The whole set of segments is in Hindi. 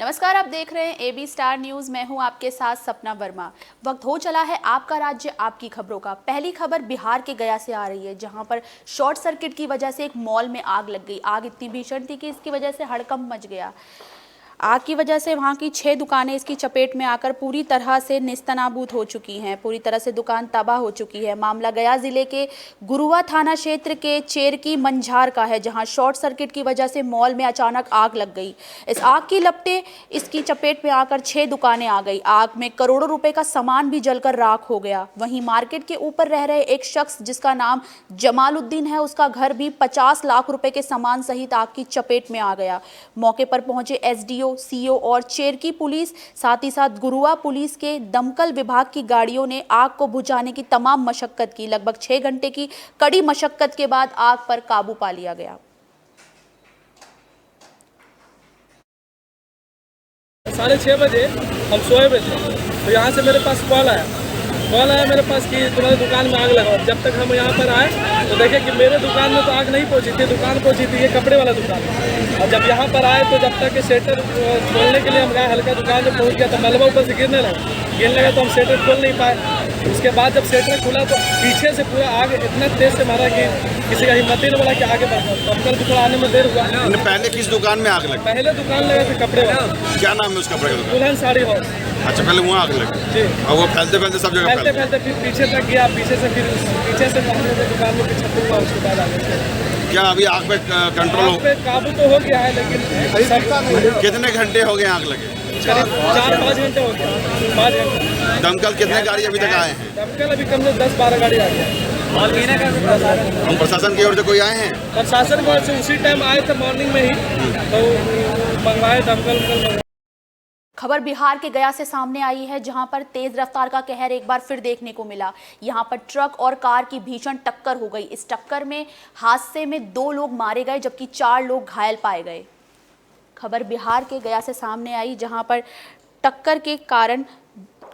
नमस्कार, आप देख रहे हैं एबी स्टार न्यूज। मैं हूं आपके साथ सपना वर्मा। वक्त हो चला है आपका राज्य आपकी खबरों का। पहली खबर बिहार के गया से आ रही है, जहां पर शॉर्ट सर्किट की वजह से एक मॉल में आग लग गई। आग इतनी भीषण थी कि इसकी वजह से हड़कंप मच गया। आग की वजह से वहां की 6 दुकानें इसकी चपेट में आकर पूरी तरह से नेस्तनाबूद हो चुकी हैं। पूरी तरह से दुकान तबाह हो चुकी है। मामला गया जिले के गुरुआ थाना क्षेत्र के चेरकी मंझार का है, जहां शॉर्ट सर्किट की वजह से मॉल में अचानक आग लग गई। इस आग की लपटें इसकी चपेट में आकर 6 दुकानें आ गई। आग में करोड़ों रुपए का सामान भी जलकर राख हो गया। वहीं मार्केट के ऊपर रह रहे एक शख्स जिसका नाम जमालुद्दीन है, उसका घर भी 50 लाख रुपए के सामान सहित आग की चपेट में आ गया। मौके पर पहुंचे एसडीओ, सीओ और चेरकी पुलिस, साथ ही साथ गुरुआ पुलिस के दमकल विभाग की गाड़ियों ने आग को बुझाने की तमाम मशक्कत की। लगभग 6 घंटे की कड़ी मशक्कत के बाद आग पर काबू पा लिया गया। 6:30 बजे हम सोए हुए थे, तो यहाँ से मेरे पास कॉल आया मेरे पास कि तुम्हारी दुकान में आग लगा। जब तक हम यहाँ पर आए तो देखे कि मेरे दुकान में तो आग नहीं पहुँची थी, दुकान पहुँची थी ये कपड़े वाला दुकान। और जब यहाँ पर आए तो जब तक शेटर खोलने के लिए हम गए, हल्का दुकान में पहुँच गया तो मलबा ऊपर से गिरने लगा तो हम शेटर खोल नहीं पाए। उसके बाद जब शेटर खुला तो पीछे से पूरा आग इतना तेज से मारा कि किसी का हिम्मत ही नहीं बोला कि आगे बढ़ा। दमकल को आने में देर हुआ। पहले किस दुकान में आग लगी? पहले दुकान लगा था कपड़े वाला। क्या नाम है उस कपड़े का? दुल्हन साड़ी हाउस। अच्छा, पहले वहाँ आग लगी जी। और वो फैलते फैलते सब जगह फैलते फिर पीछे तक गया, पीछे से दुकान में छत हुआ, उसके बाद आगे। क्या अभी आग पे कंट्रोल पे काबू तो हो गया है, लेकिन कितने घंटे हो गए आग लगे? करीब 4-5 घंटे हो गया। 5 घंटे। दमकल कितने गाड़ी अभी तक आए हैं? दमकल अभी कम से 10-12 गाड़ी आ गया। प्रशासन की ओर से कोई आए हैं? प्रशासन की ओर से उसी टाइम आए थे, मॉर्निंग में ही, तो मंगवाए दमकल। खबर बिहार के गया से सामने आई है, जहां पर तेज रफ्तार का कहर एक बार फिर देखने को मिला। यहां पर ट्रक और कार की भीषण टक्कर हो गई। इस टक्कर में हादसे में 2 लोग मारे गए, जबकि 4 लोग घायल पाए गए। खबर बिहार के गया से सामने आई, जहां पर टक्कर के कारण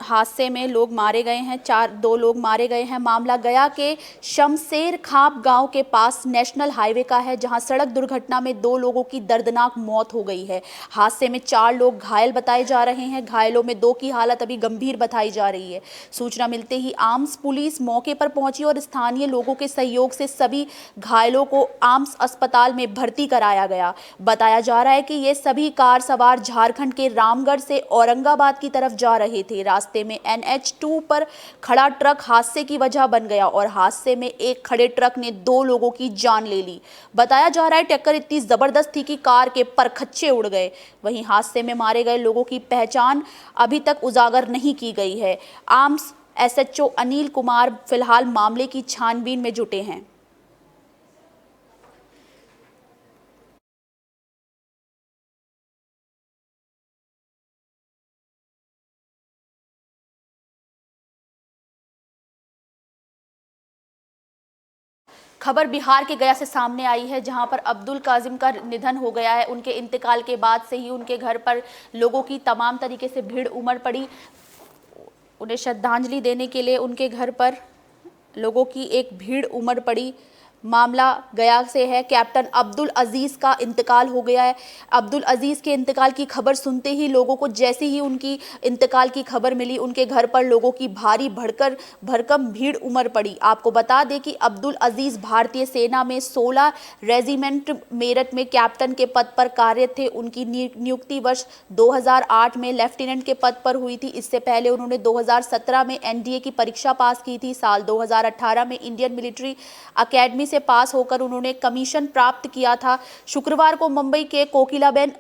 हादसे में लोग मारे गए हैं। 2 लोग मारे गए हैं। मामला गया के शमशेर खाप गांव के पास नेशनल हाईवे का है, जहां सड़क दुर्घटना में 2 लोगों की दर्दनाक मौत हो गई है। हादसे में 4 लोग घायल बताए जा रहे हैं। घायलों में 2 की हालत अभी गंभीर बताई जा रही है। सूचना मिलते ही आर्म्स पुलिस मौके पर पहुंची और स्थानीय लोगों के सहयोग से सभी घायलों को आर्म्स अस्पताल में भर्ती कराया गया। बताया जा रहा है कि ये सभी कार सवार झारखंड के रामगढ़ से औरंगाबाद की तरफ जा रहे थे। रास्ते में NH2 पर खड़ा ट्रक हादसे की वजह बन गया और हादसे में एक खड़े ट्रक ने 2 लोगों की जान ले ली। बताया जा रहा है टक्कर इतनी जबरदस्त थी कि कार के परखच्चे उड़ गए। वहीं हादसे में मारे गए लोगों की पहचान अभी तक उजागर नहीं की गई है। आर्म्स SHO अनिल कुमार फिलहाल मामले की छानबीन में जुटे हैं। खबर बिहार के गया से सामने आई है, जहां पर अब्दुल काजिम का निधन हो गया है। उनके इंतकाल के बाद से ही उनके घर पर लोगों की तमाम तरीके से भीड़ उमड़ पड़ी। उन्हें श्रद्धांजलि देने के लिए उनके घर पर लोगों की एक भीड़ उमड़ पड़ी। मामला गया से है। कैप्टन अब्दुल अजीज़ का इंतकाल हो गया है। अब्दुल अजीज़ के इंतकाल की खबर सुनते ही लोगों को, जैसे ही उनकी इंतकाल की खबर मिली, उनके घर पर लोगों की भारी भरकम भीड़ उमड़ पड़ी। आपको बता दें कि अब्दुल अजीज़ भारतीय सेना में 16 रेजिमेंट मेरठ में कैप्टन के पद पर कार्यरत थे। उनकी नियुक्ति वर्ष 2008 में लेफ्टिनेंट के पद पर हुई थी। इससे पहले उन्होंने 2017 में NDA की परीक्षा पास की थी। साल 2018 में इंडियन मिलिट्री अकेडमी से पास होकर उन्होंने कमीशन प्राप्त किया था। शुक्रवार को मुंबई के कोकिलाबेन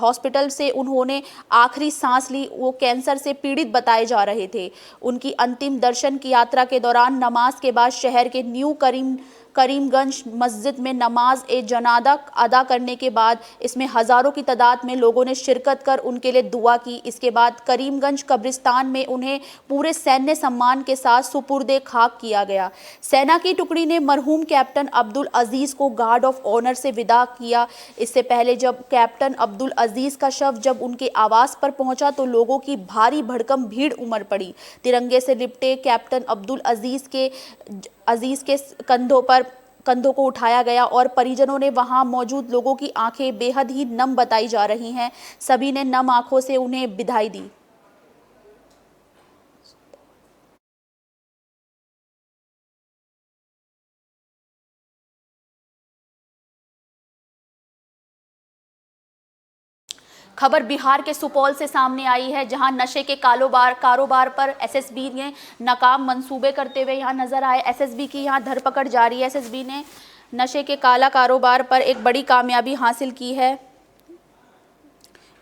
हॉस्पिटल से उन्होंने आखिरी सांस ली। वो कैंसर से पीड़ित बताए जा रहे थे। उनकी अंतिम दर्शन की यात्रा के दौरान नमाज के बाद शहर के न्यू करीमगंज मस्जिद में नमाज ए जनाजा अदा करने के बाद इसमें हज़ारों की तादाद में लोगों ने शिरकत कर उनके लिए दुआ की। इसके बाद करीमगंज कब्रिस्तान में उन्हें पूरे सैन्य सम्मान के साथ सुपुर्दे खाक किया गया। सेना की टुकड़ी ने मरहूम कैप्टन अब्दुल अजीज़ को गार्ड ऑफ ऑनर से विदा किया। इससे पहले जब कैप्टन अब्दुल अजीज़ का शव जब उनके आवास पर पहुंचा तो लोगों की भारी भड़कम भीड़ उमड़ पड़ी। तिरंगे से लिपटे कैप्टन अब्दुल अजीज़ के कंधों पर कंधों को उठाया गया और परिजनों ने वहां मौजूद लोगों की आंखें बेहद ही नम बताई जा रही हैं। सभी ने नम आंखों से उन्हें विदाई दी। खबर बिहार के सुपौल से सामने आई है, जहां नशे के कारोबार पर एसएसबी ने नाकाम मंसूबे करते हुए यहां नजर आए। एसएसबी की यहां धरपकड़ जारी है। एसएसबी ने नशे के काला कारोबार पर एक बड़ी कामयाबी हासिल की है।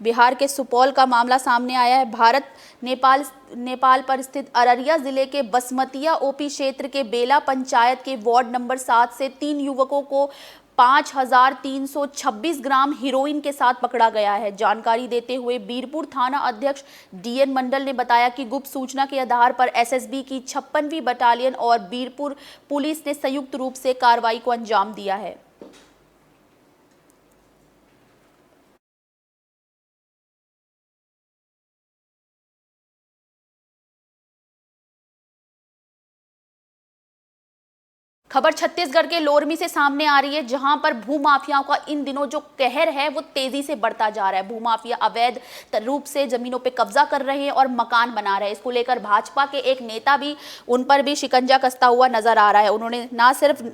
बिहार के सुपौल का मामला सामने आया है। भारत नेपाल पर स्थित अररिया जिले के बसमतिया ओपी क्षेत्र के बेला पंचायत के वार्ड नंबर 7 से 3 युवकों को 5,326 ग्राम हीरोइन के साथ पकड़ा गया है। जानकारी देते हुए बीरपुर थाना अध्यक्ष डीएन मंडल ने बताया कि गुप्त सूचना के आधार पर एसएसबी की 56वीं बटालियन और बीरपुर पुलिस ने संयुक्त रूप से कार्रवाई को अंजाम दिया है। खबर छत्तीसगढ़ के लोरमी से सामने आ रही है, जहां पर भूमाफियाओं का इन दिनों जो कहर है वो तेजी से बढ़ता जा रहा है। भूमाफिया अवैध रूप से जमीनों पे कब्जा कर रहे हैं और मकान बना रहे हैं। इसको लेकर भाजपा के एक नेता भी उन पर भी शिकंजा कसता हुआ नजर आ रहा है। उन्होंने ना सिर्फ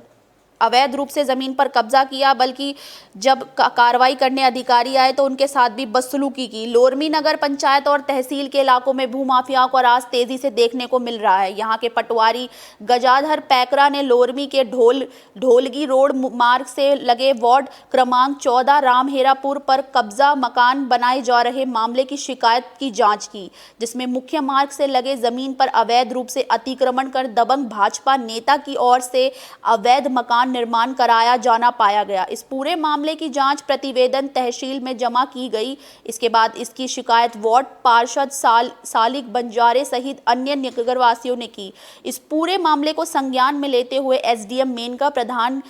अवैध रूप से जमीन पर कब्जा किया, बल्कि जब कार्रवाई करने अधिकारी आए तो उनके साथ भी बदसलूकी की। लोरमी नगर पंचायत और तहसील के इलाकों में भूमाफियाओं का राज तेजी से देखने को मिल रहा है। यहाँ के पटवारी गजाधर पैकरा ने लोरमी के ढोलगी रोड मार्ग से लगे वार्ड क्रमांक 14 रामहेरापुर पर कब्जा मकान बनाए जा रहे मामले की शिकायत की जाँच की, जिसमें मुख्य मार्ग से लगे जमीन पर अवैध रूप से अतिक्रमण कर दबंग भाजपा नेता की ओर से अवैध मकान निर्माण कराया जाना पाया गया। इस पूरे मामले की जांच प्रतिवेदन तहसील में जमा की गई। इसके बाद इसकी शिकायत वार्ड पार्षद सालिक बंजारे सहित अन्य नगरवासियों ने की। इस पूरे मामले को संज्ञान में लेते हुए एसडीएम मेनका प्रधान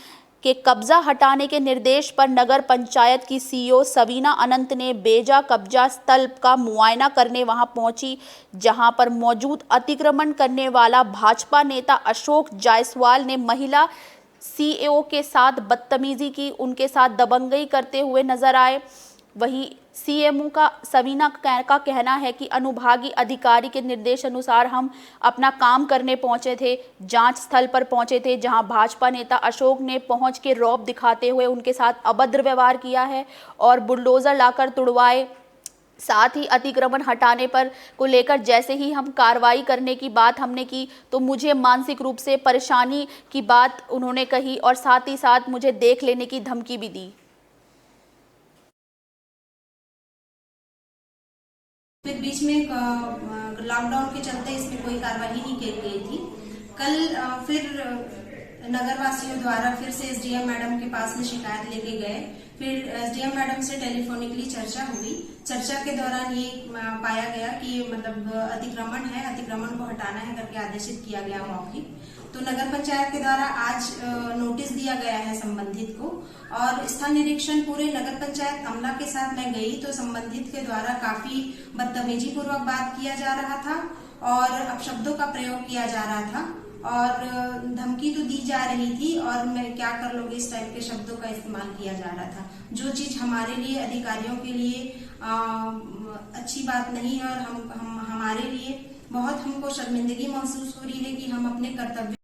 के कब्जा हटाने के निर्देश पर नगर पंचायत की सीईओ सवीना अनंत ने बेजा कब्जा स्थल का मुआयना करने वहां पहुंची, जहां पर मौजूद अतिक्रमण करने वाला भाजपा नेता अशोक जायसवाल ने महिला सीईओ के साथ बदतमीजी की, उनके साथ दबंगई करते हुए नजर आए। वहीं सीएमओ का सवीना का कहना है कि अनुभागीय अधिकारी के निर्देश अनुसार हम अपना काम करने पहुंचे थे, जांच स्थल पर पहुंचे थे, जहां भाजपा नेता अशोक ने पहुंच के रौब दिखाते हुए उनके साथ अभद्र व्यवहार किया है और बुलडोजर लाकर तुड़वाए। साथ ही अतिक्रमण हटाने पर को लेकर जैसे ही हम कार्रवाई करने की बात हमने की तो मुझे मानसिक रूप से परेशानी की बात उन्होंने कही और साथ ही साथ मुझे देख लेने की धमकी भी दी। फिर बीच में लॉकडाउन के चलते इसमें कोई कार्रवाई नहीं की गई थी। कल फिर नगरवासियों द्वारा फिर से एसडीएम मैडम के पास में शिकायत लेके गए। फिर एसडीएम मैडम से टेलीफोनिकली चर्चा हुई। चर्चा के दौरान ये पाया गया कि मतलब अतिक्रमण है, अतिक्रमण को हटाना है करके आदेशित किया गया मौखिक। तो नगर पंचायत के द्वारा आज नोटिस दिया गया है संबंधित को और स्थल निरीक्षण पूरे नगर पंचायत अमला के साथ मैं गई तो संबंधित के द्वारा काफी बदतमीजी पूर्वक बात किया जा रहा था और अपशब्दों का प्रयोग किया जा रहा था और धमकी तो दी जा रही थी और मैं क्या कर लोगे इस टाइप के शब्दों का इस्तेमाल किया जा रहा था, जो चीज हमारे लिए अधिकारियों के लिए अच्छी बात नहीं है और हम हमारे लिए बहुत हमको शर्मिंदगी महसूस हो रही है कि हम अपने कर्तव्य।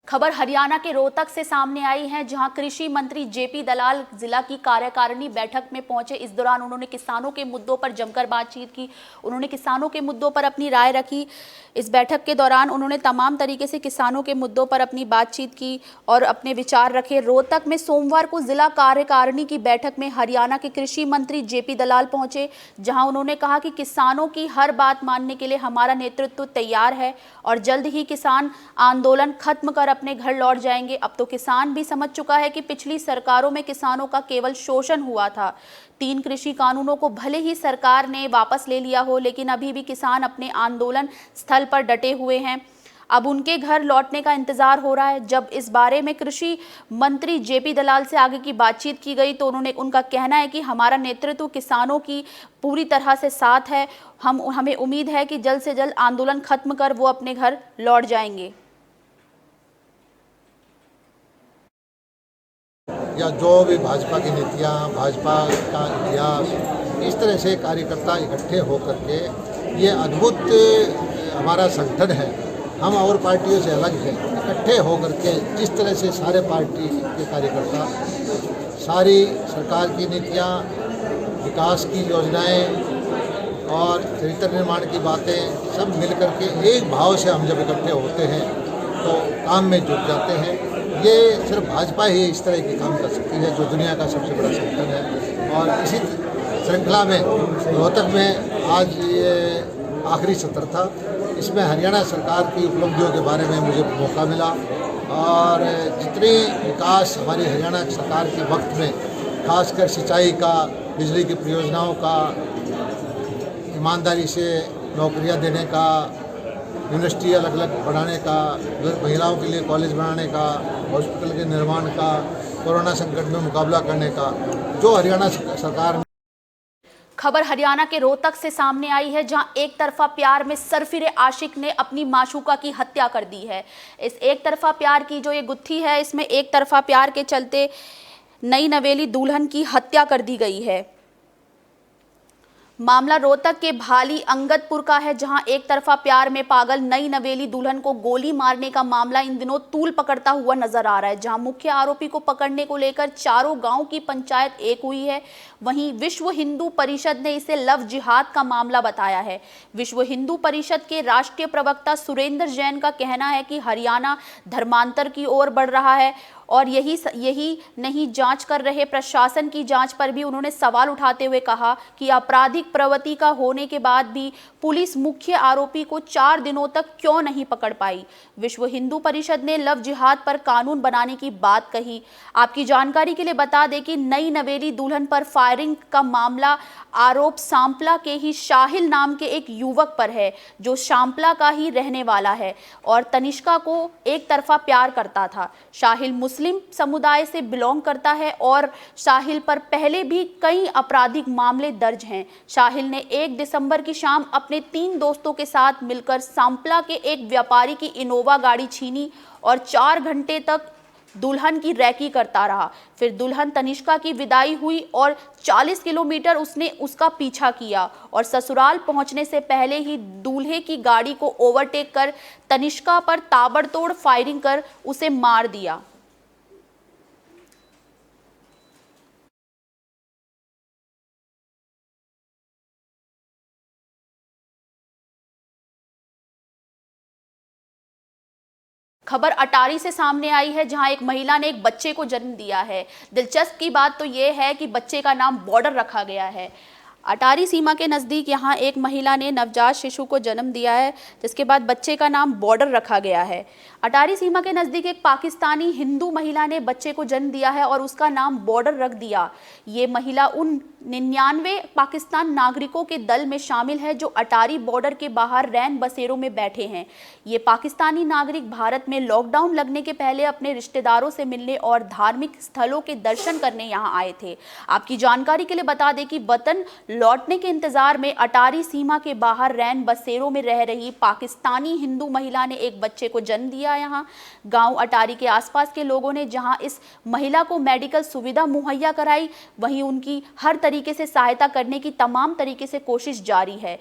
खबर हरियाणा के रोहतक से सामने आई है, जहां कृषि मंत्री जेपी दलाल जिला की कार्यकारिणी बैठक में पहुंचे। इस दौरान उन्होंने किसानों के मुद्दों पर जमकर बातचीत की, उन्होंने किसानों के मुद्दों पर अपनी राय रखी। इस बैठक के दौरान उन्होंने तमाम तरीके से किसानों के मुद्दों पर अपनी बातचीत की और अपने विचार रखे। रोहतक में सोमवार को जिला कार्यकारिणी की बैठक में हरियाणा के कृषि मंत्री जेपी दलाल पहुंचे, जहां उन्होंने कहा कि किसानों की हर बात मानने के लिए हमारा नेतृत्व तैयार है और जल्द ही किसान आंदोलन खत्म कर अपने घर लौट जाएंगे। अब तो किसान भी समझ चुका है कि पिछली सरकारों में किसानों का केवल शोषण हुआ था। 3 कृषि कानूनों को भले ही सरकार ने वापस ले लिया हो, लेकिन अभी भी किसान अपने आंदोलन स्थल पर डटे हुए हैं। अब उनके घर लौटने का इंतजार हो रहा है। जब इस बारे में कृषि मंत्री जेपी दलाल से आगे की बातचीत की गई तो उनका कहना है कि हमारा नेतृत्व किसानों की पूरी तरह से साथ है। हमें उम्मीद है कि जल्द से जल्द आंदोलन खत्म कर वो अपने घर लौट जाएंगे। या जो भी भाजपा की नीतियाँ, भाजपा का इतिहास, इस तरह से कार्यकर्ता इकट्ठे होकर के ये अद्भुत हमारा संगठन है, हम और पार्टियों से अलग हैं, इकट्ठे होकर के जिस तरह से सारे पार्टी के कार्यकर्ता सारी सरकार की नीतियाँ, विकास की योजनाएं और चरित्र निर्माण की बातें सब मिलकर के एक भाव से हम जब इकट्ठे होते हैं तो काम में जुट जाते हैं। ये सिर्फ भाजपा ही इस तरह की काम कर सकती है, जो दुनिया का सबसे बड़ा संगठन है। और इसी श्रृंखला में रोहतक में आज ये आखिरी सत्र था, इसमें हरियाणा सरकार की उपलब्धियों के बारे में मुझे मौका मिला और जितने विकास हमारी हरियाणा सरकार के वक्त में, खासकर सिंचाई का, बिजली की परियोजनाओं का, ईमानदारी से नौकरियां देने का, यूनिवर्सिटी अलग अलग बढ़ाने का, महिलाओं के लिए कॉलेज बनाने का, हॉस्पिटल के निर्माण का, कोरोना संकट में मुकाबला करने का, जो हरियाणा सरकार। खबर हरियाणा के रोहतक से सामने आई है, जहां एक तरफा प्यार में सरफिरे आशिक ने अपनी माशूका की हत्या कर दी है। इस एक तरफा प्यार की जो ये गुत्थी है, इसमें एक तरफा प्यार के चलते नई नवेली दुल्हन की हत्या कर दी गई है। मामला रोहतक के भाली अंगदपुर का है, जहां एक तरफा प्यार में पागल नई नवेली दुल्हन को गोली मारने का मामला इन दिनों तूल पकड़ता हुआ नजर आ रहा है। जहां मुख्य आरोपी को पकड़ने को लेकर चारों गांव की पंचायत एक हुई है, वहीं विश्व हिंदू परिषद ने इसे लव जिहाद का मामला बताया है। विश्व हिंदू परिषद के राष्ट्रीय प्रवक्ता सुरेंद्र जैन का कहना है कि हरियाणा धर्मांतर की ओर बढ़ रहा है और यही नहीं, जांच कर रहे प्रशासन की जांच पर भी उन्होंने सवाल उठाते हुए कहा कि आपराधिक प्रवृत्ति का होने के बाद भी पुलिस मुख्य आरोपी को 4 दिनों तक क्यों नहीं पकड़ पाई। विश्व हिंदू परिषद ने लव जिहाद पर कानून बनाने की बात कही। आपकी जानकारी के लिए बता दें कि नई नवेली दुल्हन पर फायरिंग का मामला आरोप सांपला के ही शाहिल नाम के एक युवक पर है, जो सांपला का ही रहने वाला है और तनिष्का को एक तरफा प्यार करता था। शाहिल मुस्लिम समुदाय से बिलोंग करता है और शाहिल पर पहले भी कई आपराधिक मामले दर्ज हैं। शाहिल ने 1 दिसंबर की शाम अपने 3 दोस्तों के साथ मिलकर सांपला के एक व्यापारी की इनोवा गाड़ी छीनी और 4 घंटे तक दुल्हन की रैकी करता रहा। फिर दुल्हन तनिष्का की विदाई हुई और 40 किलोमीटर उसने उसका पीछा किया और ससुराल पहुंचने से पहले ही दूल्हे की गाड़ी को ओवरटेक कर तनिष्का पर ताबड़तोड़ फायरिंग कर उसे मार दिया। खबर अटारी से सामने आई है, जहां एक महिला ने एक बच्चे को जन्म दिया है। दिलचस्प की बात तो ये है कि बच्चे का नाम बॉर्डर रखा गया है। अटारी सीमा के नज़दीक यहां एक महिला ने नवजात शिशु को जन्म दिया है, जिसके बाद बच्चे का नाम बॉर्डर रखा गया है। अटारी सीमा के नज़दीक एक पाकिस्तानी हिंदू महिला ने बच्चे को जन्म दिया है और उसका नाम बॉर्डर रख दिया। ये महिला उन 99 पाकिस्तान नागरिकों के दल में शामिल है जो अटारी बॉर्डर के बाहर रैन बसेरों में बैठे हैं। ये पाकिस्तानी नागरिक भारत में लॉकडाउन लगने के पहले अपने रिश्तेदारों से मिलने और धार्मिक स्थलों के दर्शन करने यहाँ आए थे। आपकी जानकारी के लिए बता दें कि वतन लौटने के इंतजार में अटारी सीमा के बाहर रैन बसेरों में रह रही पाकिस्तानी हिंदू महिला ने एक बच्चे को जन्म दिया। यहाँ गांव अटारी के आसपास के लोगों ने जहां इस महिला को मेडिकल सुविधा मुहैया कराई, वहीं उनकी हर तरीके से सहायता करने की तमाम तरीके से कोशिश जारी है।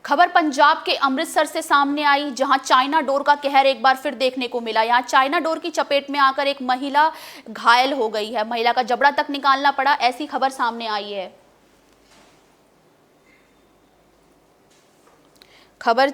खबर पंजाब के अमृतसर से सामने आई, जहां चाइना डोर का कहर एक बार फिर देखने को मिला। यहां चाइना डोर की चपेट में आकर एक महिला घायल हो गई है, महिला का जबड़ा तक निकालना पड़ा, ऐसी खबर सामने आई है। खबर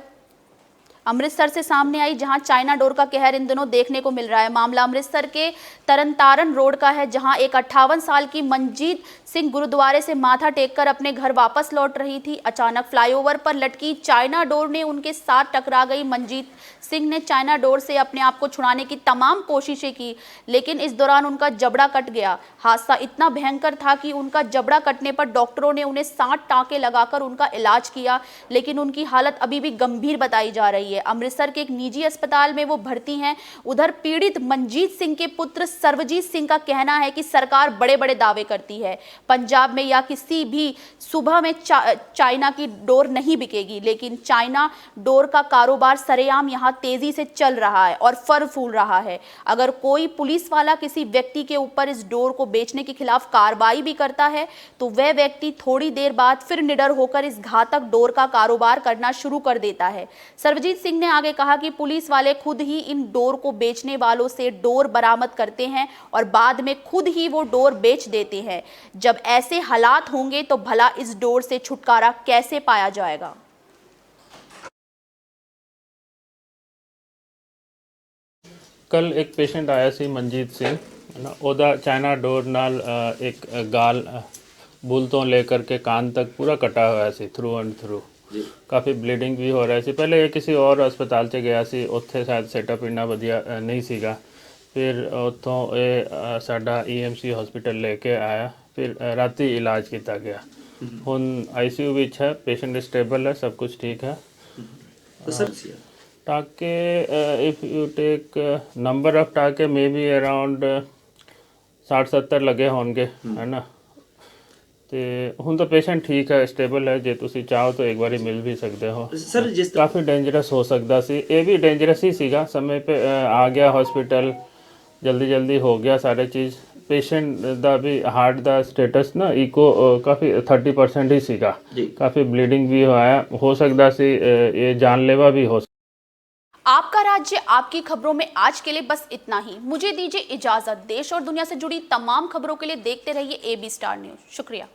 अमृतसर से सामने आई, जहां चाइना डोर का कहर इन दिनों देखने को मिल रहा है। मामला अमृतसर के तरनतारन रोड का है, जहां एक 58 साल की मनजीत सिंह गुरुद्वारे से माथा टेककर अपने घर वापस लौट रही थी। अचानक फ्लाईओवर पर लटकी चाइना डोर ने उनके साथ टकरा गई। मनजीत सिंह ने चाइना डोर से अपने आप को छुड़ाने की तमाम कोशिशें की, लेकिन इस दौरान उनका जबड़ा कट गया। हादसा इतना भयंकर था कि उनका जबड़ा कटने पर डॉक्टरों ने उन्हें 60 टाँके लगाकर उनका इलाज किया, लेकिन उनकी हालत अभी भी गंभीर बताई जा रही है। है। अमृतसर के एक निजी अस्पताल में वो भर्ती हैं। उधर पीड़ित मनजीत सिंह के पुत्र सर्वजीत सिंह का कहना है कि सरकार बड़े बड़े दावे करती है, पंजाब में या किसी भी सुबह में चाइना की डोर नहीं बिकेगी, लेकिन चाइना डोर का कारोबार सरेआम यहाँ तेजी से चल रहा है और फर फूल रहा है। अगर कोई पुलिस वाला किसी व्यक्ति के ऊपर इस डोर को बेचने के खिलाफ कार्रवाई भी करता है तो वह व्यक्ति थोड़ी देर बाद फिर निडर होकर इस घातक डोर का कारोबार करना शुरू कर देता है। सर्वजीत सिंह ने आगे कहा कि पुलिस वाले खुद ही इन डोर को बेचने वालों से डोर बरामद करते हैं और बाद में खुद ही वो डोर बेच देते हैं। जब ऐसे हालात होंगे तो भला इस डोर से छुटकारा कैसे पाया जाएगा। कल एक पेशेंट आया सी मनजीत सिंह ना, ओदा चाइना डोर नाल एक गाल बुल तो लेकर के कान तक पूरा कटा हुआ सी थ्रू एंड थ्रू, काफ़ी ब्लीडिंग भी हो रहा सी। पहले ये किसी और अस्पताल च गया सी, उत्थे शायद सेटअप इन्ना वधिया नहीं सीगा। फिर उत्थों ये साडा EMC हॉस्पिटल लेके आया, फिर राती इलाज किया गया। हुण ICU विच है, पेशेंट स्टेबल है, सब कुछ ठीक है। टाके if you take number of टाके मे बी अराउंड 60-70 लगे होंगे, है ना। तो हुण तो पेशेंट ठीक है, स्टेबल है। जे तुसी चाहो तो एक बारी मिल भी सकते हो सर। काफ़ी डेंजरस हो सकता सी, ये भी डेंजरस ही सीगा। समय पे आ गया हॉस्पिटल, जल्दी हो गया सारे चीज़। पेशेंट दा भी हार्ट दा स्टेटस ना इको काफ़ी 30% ही सीगा, काफ़ी ब्लीडिंग भी होया, हो सकता सी ये जानलेवा भी हो। आपका राज्य आपकी खबरों में आज के लिए बस इतना ही। मुझे दीजिए इजाजत। देश और दुनिया से जुड़ी तमाम खबरों के लिए देखते रहिए AB स्टार न्यूज़। शुक्रिया।